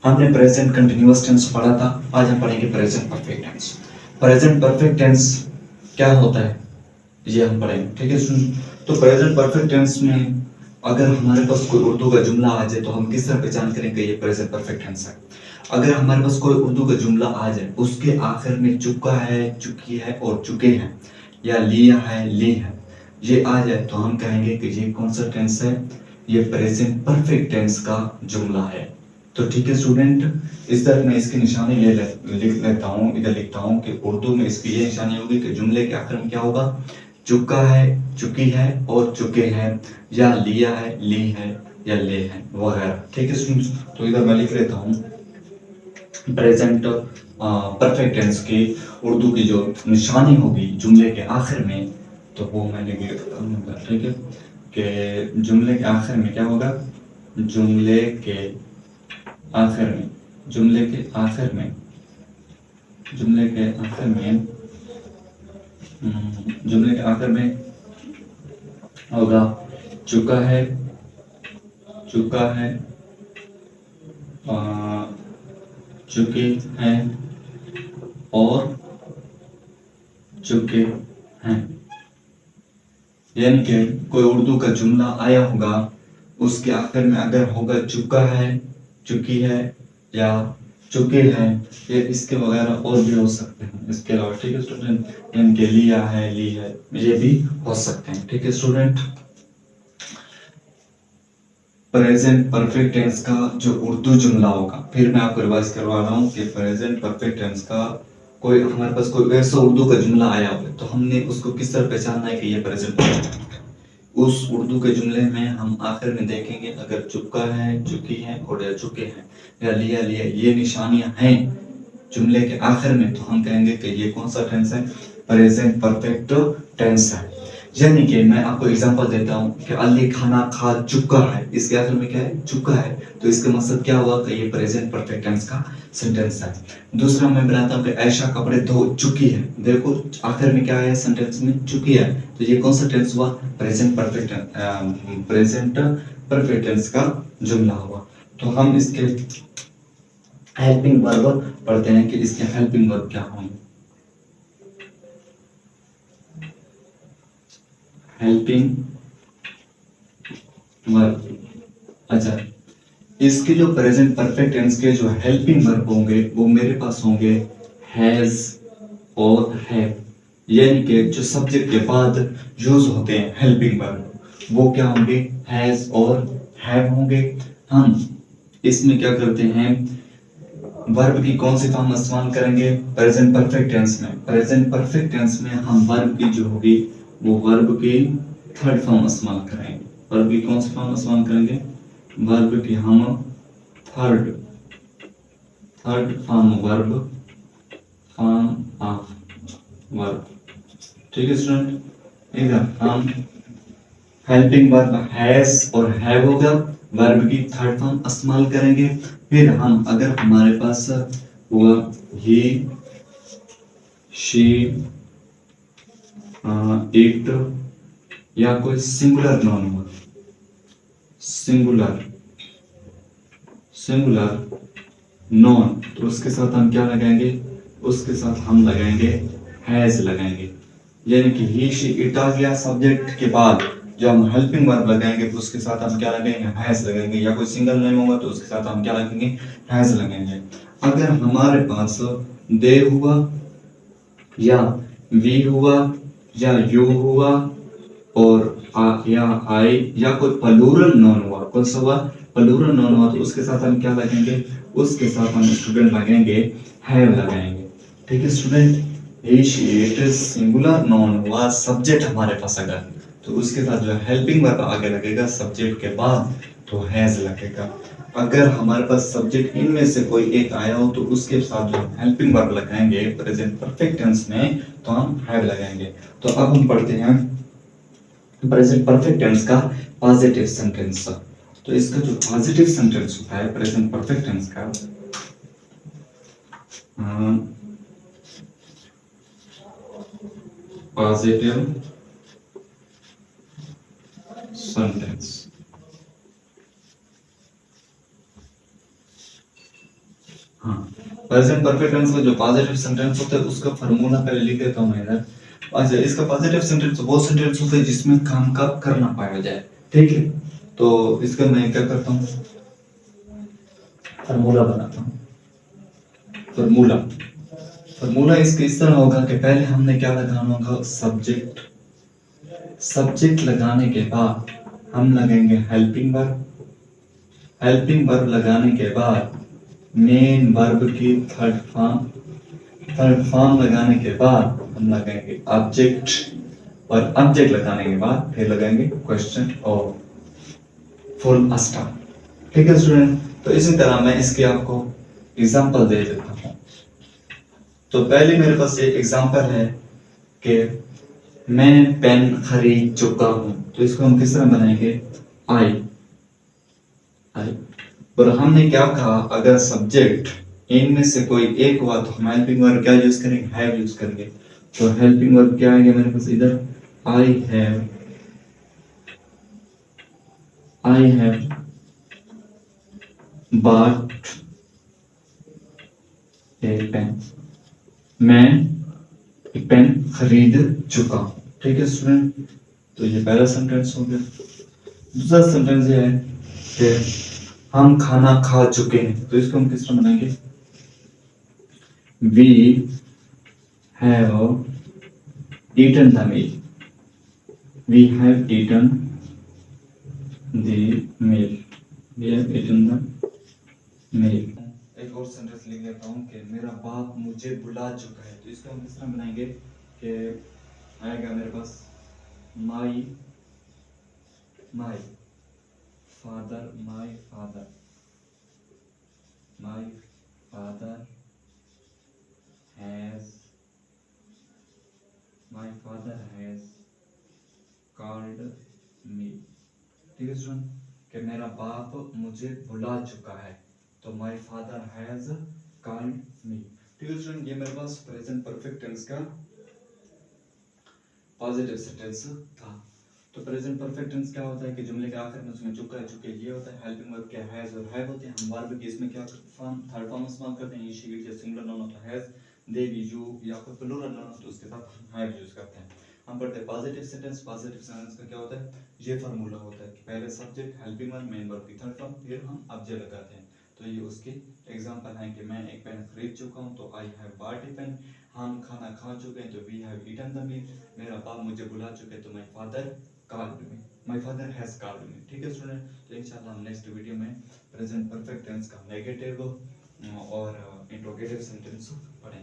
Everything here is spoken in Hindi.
हमने प्रेजेंट कंटिन्यूअस टेंस पढ़ा था, आज हम पढ़ेंगे present perfect tense. Present perfect tense क्या होता है ये हम पढ़ेंगे, ठीक है। सुन, तो प्रेजेंट परफेक्ट टेंस में अगर हमारे पास कोई उर्दू का जुमला आ जाए तो हम किस तरह पहचान करेंगे ये प्रेजेंट परफेक्ट टेंस है। अगर हमारे पास कोई उर्दू का जुमला आ जाए, उसके आखिर में चुका है, चुकी है और चुके हैं या लिया है, ली है, ये आ जाए तो हम कहेंगे कि ये कौन सा टेंस है, ये प्रेजेंट परफेक्ट टेंस का जुमला है। तो ठीक है स्टूडेंट, इस तरह मैं इसकी निशानी लिख लेता हूँ, इधर लिखता हूँ कि उर्दू में इसकी ये निशानी होगी कि जुमले के आखिर में क्या होगा, चुका है, चुकी है और चुके हैं, या लिया है, ली है या ले है वगैरह, ठीक है स्टूडेंट। तो इधर मैं लिख लेता हूँ प्रेजेंट परफेक्ट टेंस की उर्दू की जो निशानी होगी जुमले के आखिर में, तो वो मैंने लिख देता हूँ, ठीक है। कि जुमले के आखिर में क्या होगा, जुमले के आखिर में, जुमले के आखिर में, जुमले के आखिर में, जुमले के आखिर में होगा चुका है, चुका है, चुके हैं और चुके हैं। यानी कि कोई उर्दू का जुमला आया होगा, उसके आखिर में अगर होगा चुका है, चुकी है या चुके हैं, ये इसके वगैरह और भी हो सकते हैं इसके अलावा, ठीक है स्टूडेंट। यानी कि लिया है, ली है, ये भी हो सकते हैं, ठीक है स्टूडेंट। प्रेजेंट परफेक्ट टेंस का जो उर्दू जुमला होगा, फिर मैं आपको रिवाइज करवा रहा हूँ कि प्रेजेंट परफेक्ट टेंस का कोई हमारे पास कोई ऐसा उर्दू का जुमला आया हो तो हमने उसको किस तरह पहचानना है कि ये प्रेजेंट। उस उर्दू के जुमले में हम आखिर में देखेंगे अगर चुका है, चुकी है और या चुके हैं या लिया, लिया, ये निशानियां हैं जुमले के आखिर में, तो हम कहेंगे कि ये कौन सा टेंस है, प्रेजेंट परफेक्ट टेंस है। यानी कि मैं आपको एग्जांपल देता हूँ कि अली खाना खा चुका है, इसके आखिर में क्या है, चुका है, तो इसका मतलब क्या हुआ कि ये प्रेजेंट परफेक्ट टेंस का सेंटेंस है। दूसरा मैं बनाता हूँ कि ऐशा कपड़े धो चुकी है, देखो आखिर में क्या है सेंटेंस में, चुकी है, तो ये कौन सा टेंस हुआ, present perfect, present perfect tense का जुमला हुआ। तो हम इसके हेल्पिंग वर्ब पढ़ते हैं कि इसके हेल्पिंग वर्ब क्या होंगे। हेल्पिंग वर्ब, अच्छा, इसके जो प्रेजेंट परफेक्ट टेंस के जो हेल्पिंग वर्ब होंगे वो मेरे पास होंगे हैज और हैव। यानी कि जो सब्जेक्ट के बाद यूज होते हैं हेल्पिंग वर्ब वो क्या होंगे, हैज और हैव होंगे। हम इसमें क्या करते हैं, वर्ब की कौन सी फॉर्म इस्तेमाल करेंगे प्रेजेंट परफेक्ट टेंस में, प्रेजेंट परफेक्ट टेंस में हम वर्ब की जो होगी वो वर्ब की थर्ड फॉर्म इस्तेमाल करेंगे। वर्ब की कौन सी फॉर्म इस्तेमाल करेंगे, वर्ब की हम third third form verb, form of verb, ठीक है स्टूडेंट। इधर हम हेल्पिंग वर्ब हैज और हैव होगा, वर्ब की थर्ड फॉर्म इस्तेमाल करेंगे। फिर हम अगर हमारे पास हुआ ही, शी, इट या कोई सिंगुलर नाउन हुआ, सिंगुलर सिंगुलर नॉन, तो उसके साथ हम क्या लगाएंगे, उसके साथ हम लगाएंगे हैज लगाएंगे। यानी कि ही, शी, इट आ गया सब्जेक्ट के बाद, जो हम हेल्पिंग वर्ब लगाएंगे तो उसके साथ हम क्या लगाएंगे, हैज लगाएंगे, या कोई सिंगल नेम होगा तो उसके साथ हम क्या लगाएंगे, हैज लगाएंगे। अगर हमारे पास दे हुआ या वी हुआ या यू हुआ और या आई या कोई प्लूरल नॉन हुआ, कौन सा हुआ, प्लूरल नॉन हुआ, तो उसके साथ हम क्या लगेंगे, उसके साथ हम स्टूडेंट लगेंगे हैव लगाएंगे, ठीक है student. He, she, it singular non हुआ सब्जेक्ट हमारे पास अगर, तो उसके साथ जो हेल्पिंग वर्ब आगे लगेगा सब्जेक्ट के बाद, तो हैज लगेगा। अगर हमारे पास सब्जेक्ट इनमें से कोई एक आया हो तो उसके साथ जो हेल्पिंग वर्ब लगाएंगे प्रेजेंट परफेक्ट टेंस में, तो हम हैव लगाएंगे। तो अब हम पढ़ते हैं प्रेजेंट परफेक्ट टेंस का पॉजिटिव सेंटेंस। तो इसका जो पॉजिटिव सेंटेंस होता है प्रेजेंट परफेक्ट टेंस का, पॉजिटिव सेंटेंस, हाँ, प्रेजेंट परफेक्ट टेंस का जो पॉजिटिव सेंटेंस होता है उसका फार्मूला पहले लिख देता हूँ मैं इधर। अच्छा, इसका पॉजिटिव सेंटेंस वो सेंटेंस होता है जिसमें काम का करना पाया जाए, ठीक है। तो इसका मैं क्या करता हूँ, फार्मूला बनाता हूँ। फार्मूला फार्मूला इसका इस तरह होगा कि पहले हमने क्या लगाना होगा, सब्जेक्ट। सब्जेक्ट लगाने के बाद हम लगेंगे हेल्पिंग वर्ब। हेल्पिंग वर्ब लगाने के बाद मेन वर्ब की थर्ड फॉर्म। थर्ड फॉर्म लगाने के बाद हम लगाएंगे ऑब्जेक्ट, और ऑब्जेक्ट लगाने के बाद फिर लगाएंगे क्वेश्चन और फुल स्टॉप। ठीक है स्टूडेंट, तो इसी तरह मैं इसके आपको एग्जांपल दे देता हूँ। तो पहले मेरे पास एक एग्जांपल है कि मैं पेन खरीद चुका हूं, तो इसको हम किस तरह बनाएंगे, आई। आई, और हमने क्या कहा, अगर सब्जेक्ट इनमें से कोई एक हुआ तो हम हेल्पिंग वर्ब क्या यूज करेंगे, हैव यूज करेंगे। तो हेल्पिंग वर्ब क्या आएगा मेरे पास इधर, I have bought a pen. मैं एक पेन खरीद चुका हूं, ठीक है स्टूडेंट। तो ये पहला सेंटेंस हो गया। दूसरा सेंटेंस ये है कि हम खाना खा चुके हैं, तो इसको हम किस तरह बनाएंगे, we have eaten the meal. We have eaten the meal. We have eaten the meal. एक और सेंटेंस लिख लेता हूँ कि मेरा बाप मुझे बुला चुका है, तो इसको हम किस तरह बनाएंगे कि आएगा मेरे पास my my father. My father has my father has called me. ठीक है स्टूडेंट, कि मेरा बाप मुझे बुला चुका है, तो माई फादर हैज कॉल्ड मी। ठीक है स्टूडेंट, ये मेरे पास प्रेजेंट परफेक्ट टेंस का पॉजिटिव सेंटेंस था। तो प्रेजेंट परफेक्ट टेंस क्या होता है कि जुमले के आखिर में उसमें चुका है, चुके ये होता है। हेल्पिंग वर्ब क्या हैज और हैव होते हैं। हम वर्ब के इसमें क्या फॉर्म, थर्ड फॉर्म इस्तेमाल करते हैं। शी इट या सिंगुलर नाउन होता है हैज, दे वी यू, या फिर प्लूरल नाउन तो उसके साथ हैव यूज करते हैं। हम पढ़ते हैं पॉजिटिव सेंटेंस। पॉजिटिव सेंटेंस का क्या होता है, ये फार्मूला होता है कि पहले subject, helping verb, main verb की थर्ड फॉर्म, फिर हम ऑब्जेक्ट लगाते हैं। तो ये उसके एग्जांपल हैं कि मैं एक पेन खरीद चुका हूं, तो I have bought a pen. हम खाना खा चुके हैं, तो we have eaten the meal. मेरा बाप मुझे बुला चुके हैं, तो my father called me, my father has called me. ठीक है स्टूडेंट, तो इंशाल्लाह हम नेक्स्ट वीडियो में प्रेजेंट परफेक्ट टेंस का नेगेटिव और इंट्रोगेटिव सेंटेंस पढ़ेंगे।